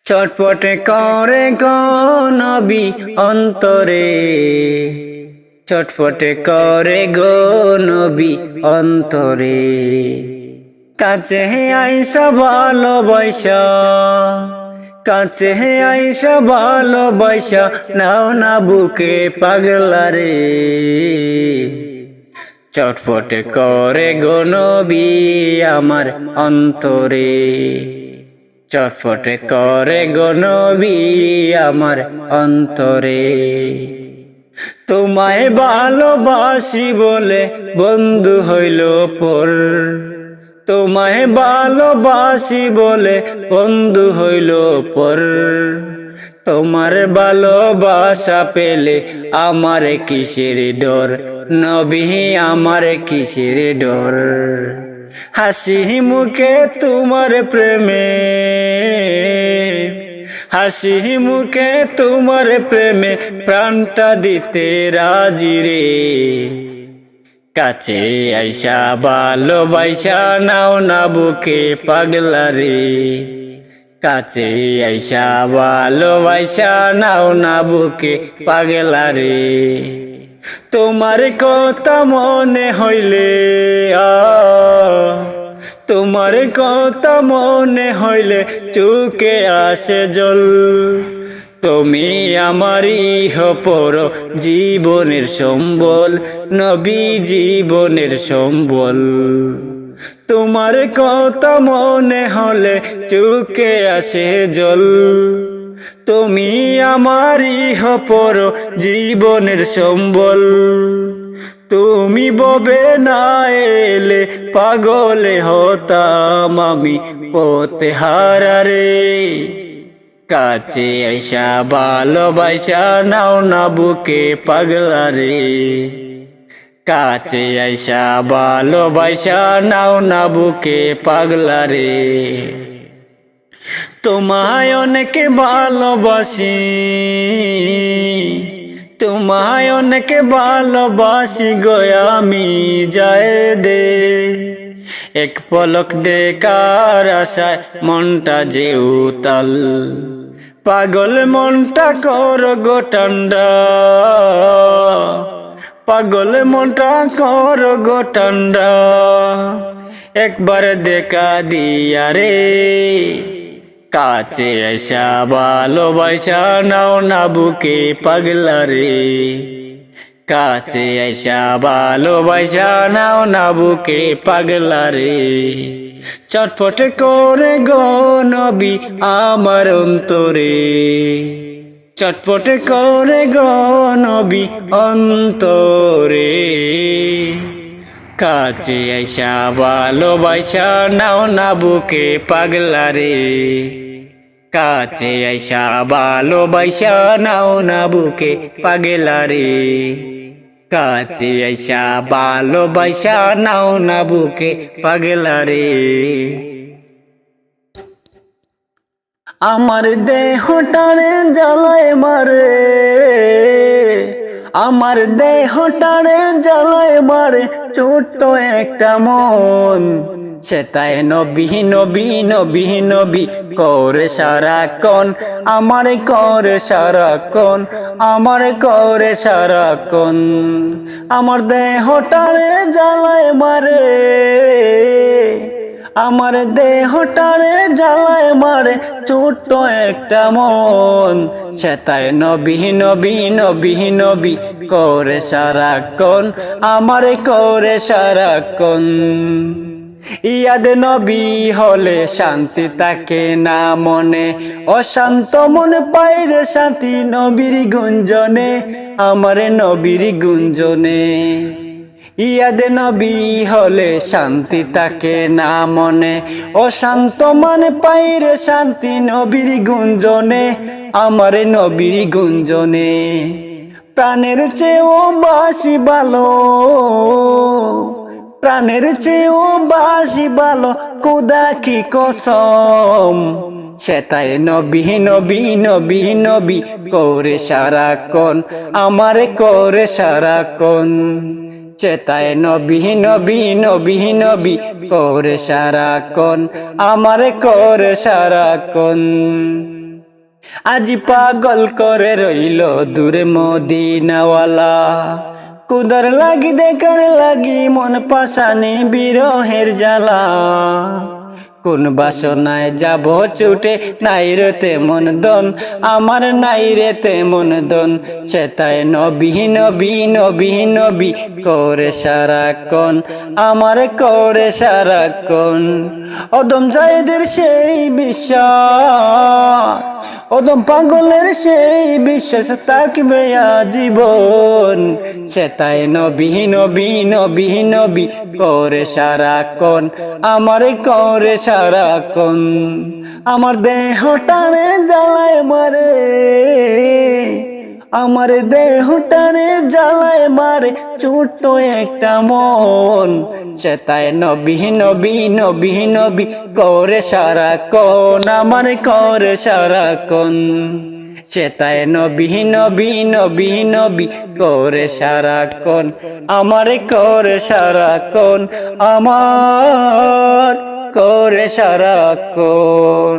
ছটফট করে গো নবী অন্তরে, ছটফট করে গো নবী অন্তরে। কাছে আইসা ভালোবাসা, কাছে আইসা ভালোবাসা নাও না বুকে পাগলারে। ছটফট করে গো নবী আমার অন্তরে, ছটফট করে গো নবী আমার অন্তরে। তোমায় ভালোবাসি বলে বন্ধু হইল পর, তোমায় ভালোবাসি বলে বন্ধু হইল পর। তোমার ভালোবাসা পেলে আমার কিসের ডর, নবী আমার কিসের ডর। হাসি মুখে তোমার প্রেমে, হাসি মুখে তোমার প্রেমে প্রাণটা দিতে রাজি রে। কাছে আইসা ভালোবাসা নাও না বুকে পাগলা রে। কাছে আইসা ভালোবাসা নাও না বুকে পাগলা রে। তোমার কথা মনে হইলে তোমার কথা মনে হইলে চোখে আসে জল। তুমি আমারই পর জীবনের সম্বল, নবী জীবনের সম্বল। তোমার কথা মনে হলে চোখে আসে জল। তুমি আমারই পর জীবনের সম্বল। তুমি ববে না এলে পাগলে হতাম আমি পথে হারারে। কাছে আইসা ভালোবাসা নাও না বুকে পাগলা রে। কাছে আইসা ভালোবাসা নাও না বুকে পাগলা রে। তোমায় অনেক ভালোবাসি, তোমায় অনেক ভালোবাসি গো আমি যায় দে। এক পলক দেখার আশায় মনটা যে উতাল, পাগল মনটা কর গো ঠান্ডা, পাগল মনটা কর গো ঠান্ডা। একবার দেখা দিয়া রে। কাছে আইসা ভালোবাসা নাও না বুকে পাগলা রে। কাছে আইসা ভালোবাসা নাও না বুকে পাগলা রে। ছটফট করে গো নবী আমার অন্তরে, ছটফট করে গো নবী অন্তরে। কাছে আইসা ভালোবাসা নাও না বুকে পাগলা রে। কাছে আইসা ভালোবাসা নাও না বুকে পাগলা রে। কাছে আইসা ভালোবাসা নাও না বুকে পাগলা রে। আমার দেহটারে জ্বালায় মারে, আমার দেহটারে জ্বালায় মারে ছোট্ট একটা মন। সেটাই নবী নবী নবী নবী করে সারাক্ষণ, আমার করে সারাক্ষণ, আমার করে সারাক্ষণ। আমার দেহটারে জ্বালায় মারে, আমার দেহটারে জ্বালায় মারে ছোট্ট একটা মন। সেটাই নবী নবী নবী নবী করে সারাক্ষণ, আমার করে সারাক্ষণ। ইয়াদ নবী হলে শান্তি থাকে না মনে, অশান্ত মন পাইরে শান্তি নবীর গুঞ্জনে, আমার নবীর গুঞ্জনে। ইয়াদ নবী হলে শান্তি থাকে না মনে, অশান্ত মন পাইরে শান্তি নবীর গুঞ্জনে, আমার নবীর গুঞ্জনে। প্রাণের চেয়েও বাসি ভালো, প্রাণের চেয়েও বাসি ভালো খোদা কি কসম। সেটাই নবী নবী নবী নবী করে সারাক্ষণ, আমার করে সারাক্ষণ। সেটাই নবী নবী নবী নবী করে সারাক্ষণ, আমার করে সারাক্ষণ। আজ পাগল করে রইল দূরে মদিনাওয়ালা, কুদার লাগি দেখার লাগি মন পাশানি বিরহের জ্বালা। কোন বাসনায় যাব ছুটে, নাই রে তেমন দন, আমার নাই রে তেমন দন। সেতায় নবী নবী নবী নবী করে সারাক্ষণ, আমার করে সারাক্ষণ। অদম জায়েদের সেই বিশ্বাস, অদম পাগলের সেই বিশ্বাস থাকবে আজীবন। সেতায় নবী নবী নবী নবী করে সারাক্ষণ, আমার করে সারাক্ষণ। আমার দেহটারে জ্বালায় মারে, আমার দেহটারে জ্বালায় মারে ছোট্ট একটা মন। সেতায় নবী নবী নবী নবী করে সারাক্ষণ, আমার করে সারাক্ষণ। সেতায় নবী নবী নবী নবী করে সারাক্ষণ, আমার করে সারাক্ষণ, আমার করে সারাক্ষণ।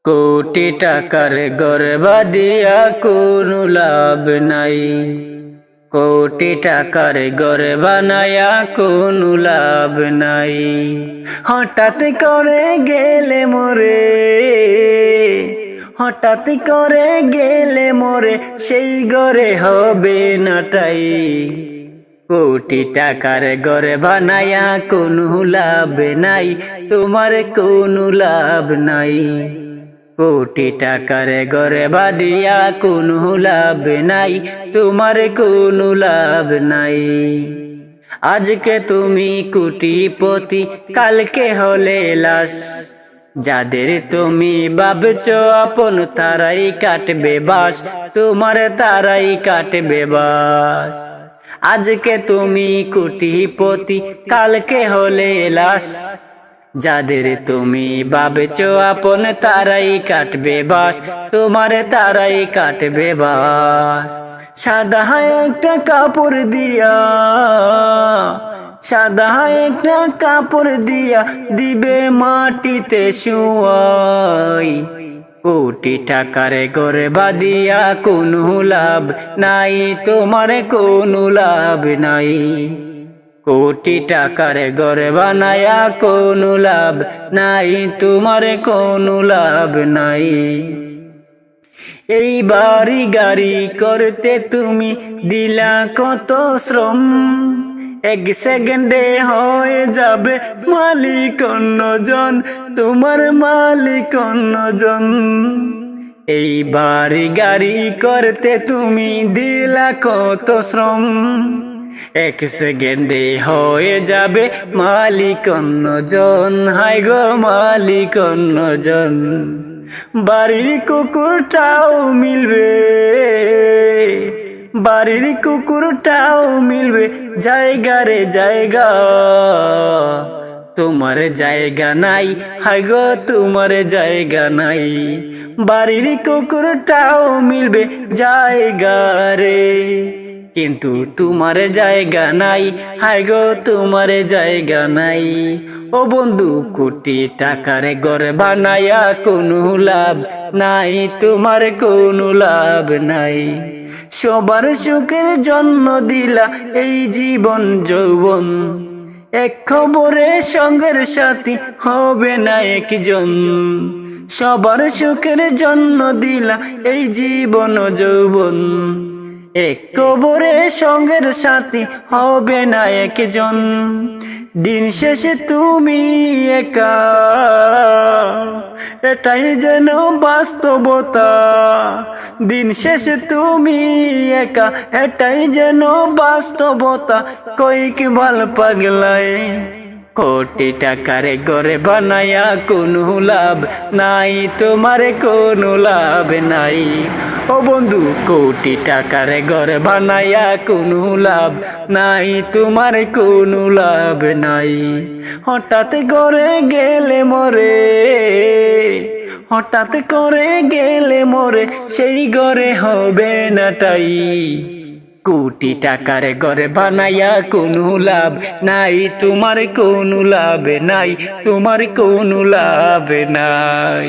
কোটি টাকার গর্বা দিয়া কোনো লাভ নাই, কোটি টাকার ঘরে বানায়া কোনো লাভ নাই। হঠাৎ করে গেলে মোরে, হঠাৎ করে গেলে মোরে সেই ঘরে হবে নাটাই। কোটি টাকার ঘরে বানায়া কোনো লাভ নাই, তোমার কোনো লাভ নাই। কোটি টাকার ঘরে বাদিয়া কোনো লাভ নাই, তোমার কোনো লাভ নাই। আজকে তুমি কোটিপতি, কালকে হলে লাশ। যাদের তুমি ভাবছো আপন তারাই কাটবে বাস, তোমার তারাই কাটবে বাস। আজকে তুমি কোটিপতি, কালকে হলে লাশ। যাদের তুমি ভাবছো আপন তারাই কাটবে বাস, তোমার তারাই কাটবে বাস। সাদা একটা কাপড় দিয়া, সাদা একটা কাপড় দিয়া দিবে মাটিতে শুয়াই। কোটি টাকার ঘরে বাদিয়া কোনো লাভ নাই, তোমার কোনো লাভ নাই। কোটি টাকার ঘরে বানায়া কোনো লাভ নাই, তোমার কোনো লাভ নাই। এই বাড়ি গাড়ি করতে তুমি দিলা কত শ্রম, এক সেকেন্ডে হয়ে যাবে মালিক অন্যজন, তোমার মালিক অন্যজন। এই বাড়ি গাড়ি করতে তুমি দিলা কত শ্রম, এক সেকেন্ডে হয়ে যাবে মালিক অন্যজন, হাই গো মালিক অন্যজন। বাড়ির কুকুরটাও মিলবে, বাড়ির কুকুরটাও মিলবে জায়গা রে জায়গা, তোমার জায়গা নাই, হাই গো তোমার জায়গা নাই। বাড়ির কুকুরটাও মিলবে জায়গা রে, কিন্তু তোমার জায়গা নাই, হাই গো তোমার জায়গা নাই। ও বন্ধু, কোটি টাকার ঘর বানায়া কোনো লাভ নাই, তোমার কোনো লাভ নাই। সবার সুখের জন্য দিলা এই জীবন যৌবন, এক খবরে সঙ্গের সাথী হবে না একজন। সবার সুখের জন্য দিলা এই জীবন যৌবন, এক কবরে সঙ্গের সাথী হবে না একজন। দিন শেষে তুমি একা, এটাই যেন বাস্তবতা। দিন শেষে তুমি একা, এটাই যেন বাস্তবতা। কই কি ভাল পাগলায়, কোটি টাকার ঘরে বানায়া কোনো লাভ নাই, তোমার কোনো লাভ নাই। ও বন্ধু, কোটি টাকার ঘরে বানায়া কোনো লাভ নাই, তোমার কোনো লাভ নাই। হঠাৎ করে গেলে মরে, হঠাৎ করে গেলে মরে সেই ঘরে হবে নাটাই। কোটি টাকার ঘরে বানায়া কোনো লাভ নাই, তোমার কোনো লাভ নাই, তোমার কোনো লাভ নাই।